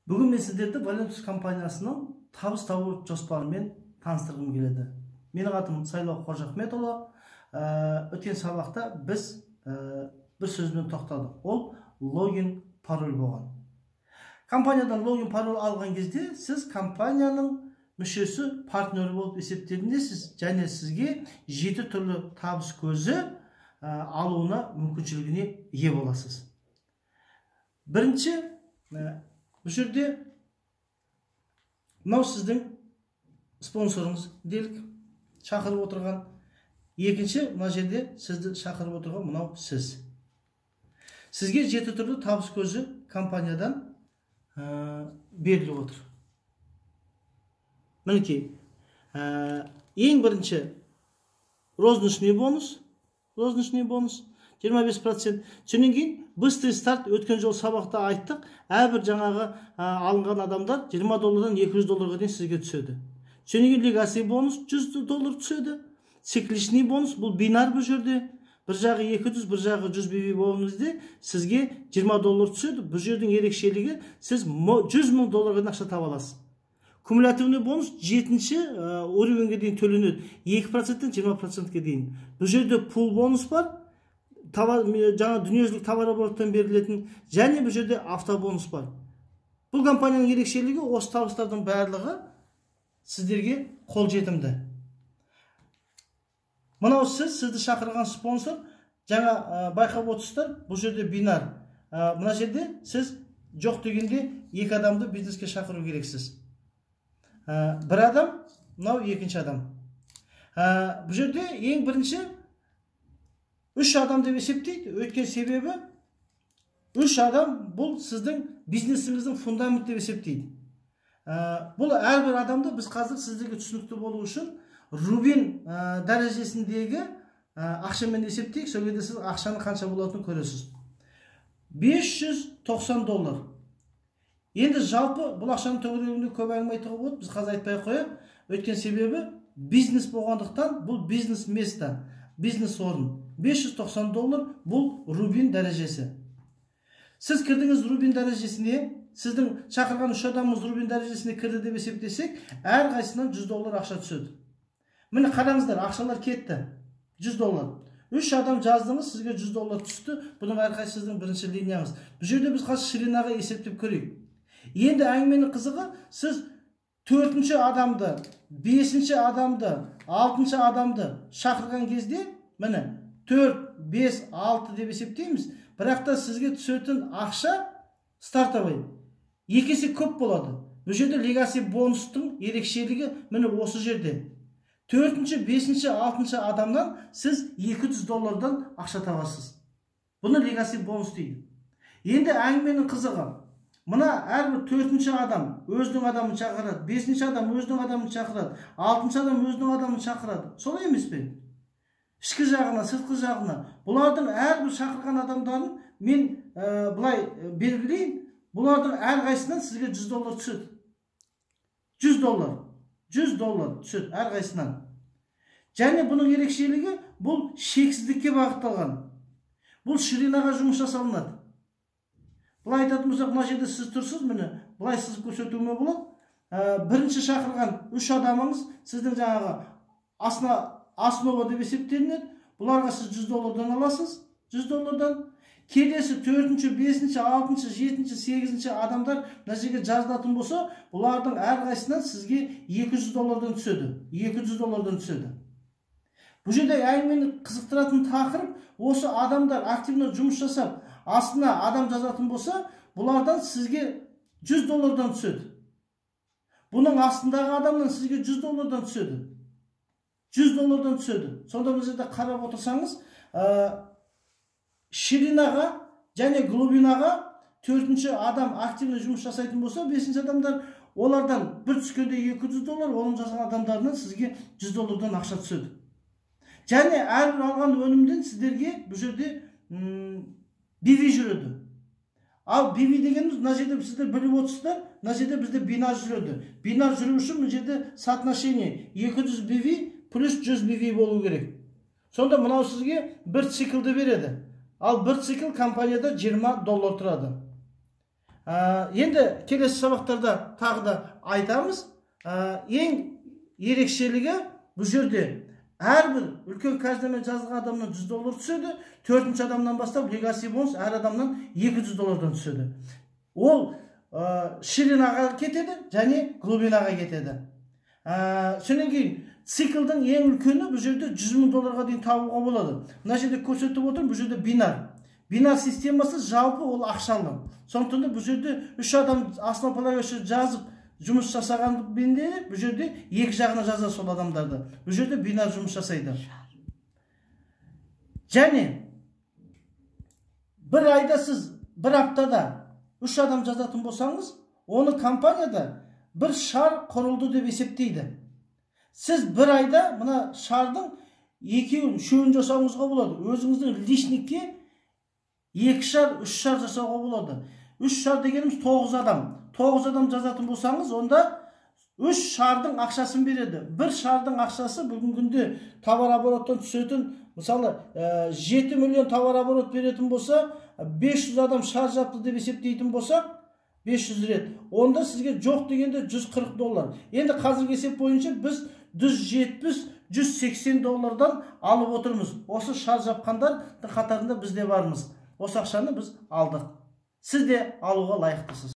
Бүгін мен сіздерді Valentus компаниясының табыс табу жоспарымен таныстырғым келеді. Менің атым Сайлау Қожахметұлы. Өткен сабақта біз бір сөзбен тоқтадық. Ол логин пароль болған. Компаниядан логин пароль алған кезде сіз компанияның мүшесі, партнері болып есептелінесіз, және сізге 7 түрлі табыс көзі алуына мүмкіншілігіне ие боласыз. Бірінші, бұл жерде мынау сіздің спонсорыңыз делік шақырып отырған. Екінші, мына жерде сізді шақырып отырған мынау сіз. Сізге 7 түрлі табыс көзі компаниядан беріліп отыр. Мінекей, ең бірінші розничный бонус 25%. Сонан кейін быстрый старт, өткен жол сабақта айттық, әрбір жаңағы алынған адамдар $20-дан $200 дейін сізге түседі. Сонан кейін legacy бонус $100 түседі. Цикличный бонус, бұл бинар бұл жерде. Бір жағы 200, бір жағы 100 BB болыңызде сізге $20 түседі. Бұл жердің ерекшелігі, сіз $100,000 ақша таба аласыз. Кумулятивный бонус 7-ші уровеньге дейін төленеді. 2%-тен 20%-ке дейін. Бұл жерде пул бонус бар. Жаңа дүниежүзілік товар обороттан берілетін, және бұл жерде автобонус бар. Бұл компанияның ерекшелігі, осы табыстардың барлығы сіздерге қолжетімді. Мынау сізді шақырған спонсор, жаңа байқап отырсыздар, бұл жерде бинар. Мына жерде сіз жоқ дегенде 2 адамды бизнеске шақыру керексіз. Бір адам, мынау екінші адам. Бұл жерде ең бірінші 3 адам деп есептейді. Өткен себебі 3 адам бұл сіздің бизнесіңіздің фундамент деп есептейді. Бұл әрбір адамды біз қазір сіздерге түсінікті болу үшін Рубин дәрежесіндегі ақшамен есептейік. Сол кезде сіз ақшаны қанша болатынын көресіз. $590. Енді жалпы бұл ақшаның төңірегінде көп әңгіме айтуға болады, біз қазір айтпай қояйық. Өткен себебі бизнес болғандықтан бұл бизнес место, бизнес орын. $590 бұл Рубин дәрежесі. Сіз кірдіңіз Рубин дәрежесіне, сіздің шақырған 3 адамымыз Рубин дәрежесіне кірді деп есептесек, әр қайсынан $100 ақша түседі. Міне қараңыздар, ақшалар кетті. $100. 3 адам жаздыңыз, сізге $100 түсті. Бұның әрқайсысы сіздің бірінші линияңыз. Бұл жерде біз қазір ширинаға есептеп көрейік. Енді әңгіменің қызығы, сіз 4-ші адамды, 5-ші адамды, 6-ші адамды шақырған кезде, міне 4, 5, 6 деп есептейміз. Бірақ та сізге түсетін ақша стартовый 2 есе көп болады. Бұл жерде legacy бонустың ерекшелігі міне осы жерде. 4-ші, 5-ші, 6-ші адамнан сіз $200 ақша табасыз. Бұны legacy бонус дейді. Енді әңгіменің қызығы, мына әрбір 4-ші адам өзінің адамын шақырады, 5-ші адам өзінің адамын шақырады, 6-ші адам өзінің адамын шақырады. Солай емес пе? Ішкі жағына, сыртқы жағына. Бұлардың әрбір шақырған адамдарын мен бұлай белгілейін. Бұлардың әрқайсынан сізге $100 түседі. $100 түседі әрқайсынан. Және бұның ерекшелігі, бұл шексіздікке бағытталған. Бұл ширинаға жұмыс жасалынады. Бұлай айтатын болсақ, мына жерде сіз тұрсыз, міне, бұлай сіз көрсетуіме болады. Бірінші шақырған 3 адамыңыз сіздің жаңағы основа деп есептелінеді. Бұларға сіз $100 аласыз, $100. Келесі 4-ші, 5-ші, 6-ші, 7-ші, 8-ші адамдар мына жерге жазылатын болса, бұлардың әрқайсынан сізге $200 түседі. $200 түседі. Бұл жерде әңгімені қызықтыратын тақырып, осы адамдар активно жұмыс жасап, астына адам жазатын болса, бұлардан сізге $100 түседі. Бұның астындағы адамдан сізге $100 түседі. $100 түседі. Сонда бұл жерде қарап отырсаңыз, ширинаға және глубинаға 4-ші адам активно жұмыс жасайтын болса, 5-ші адамдар олардан бір түскенде $200, оның жазған адамдарынан сізге $100 ақша түседі. Және әрбір алған өнімден сіздерге бұл жерде BV жүреді. Ал BV дегеніміз, мына жерде сіздер біліп отырсыздар, мына жерде бізде бинар жүреді. Бинар жүру үшін бұл жерде соотношение 200 BV плюс 100 BV болу керек. Сонда мынау сізге бір циклді береді. Ал бір цикл компанияда $20 тұрады. Енді келесі сабақтарда тағы да айтамыз. Ең ерекшелігі бұл жерде әрбір үлкен казиномен жазылған адамнан $100 түседі. Төртінші адамнан бастап легаси бонус әр адамнан $200 түседі. Ол ширинаға кетеді және глубинаға кетеді. Сонан кейін циклдың ең үлкені бұл жерде $100,000 дейін табуға болады. Мына жерде көрсетіп отырмын, бұл жерде бинар. Бинар системасы жалпы ол ақшалы. Сондықтан да бұл жерде 3 адам основополагающий жазып жұмыс жасаған бенде, бұл жерде екі жағына жаза сол адамдарды. Бұл жерде бинар жұмыс жасайды. Және бір айда сіз бір аптада 3 адам жазатын болсаңыз, оны компанияда бір шар құрылды деп есептейді. Сіз бір айда мына шардың 2-3 жасауыңызға болады. Өзіңіздің личникке 2 шар, 3 шар жасауға болады. 3 шар дегеніміз 9 адам. 9 адам жазатын болсаңыз, онда 3 шардың ақшасын береді. Бір шардың ақшасы бүгінгі күнде товар обороттан түсетін, мысалы 7 миллион товар оборот беретін болса, 500 адам шар жапты деп есептейтін болсақ, 500 рет. Онда сізге жоқ дегенде $140. Енді қазіргі есеп бойынша біз $170-180 алып отырмыз. Осы шар жапқандар қатарында біз де бармыз. Осы ақшаны біз алдық. Сіз де алуға лайықтысыз.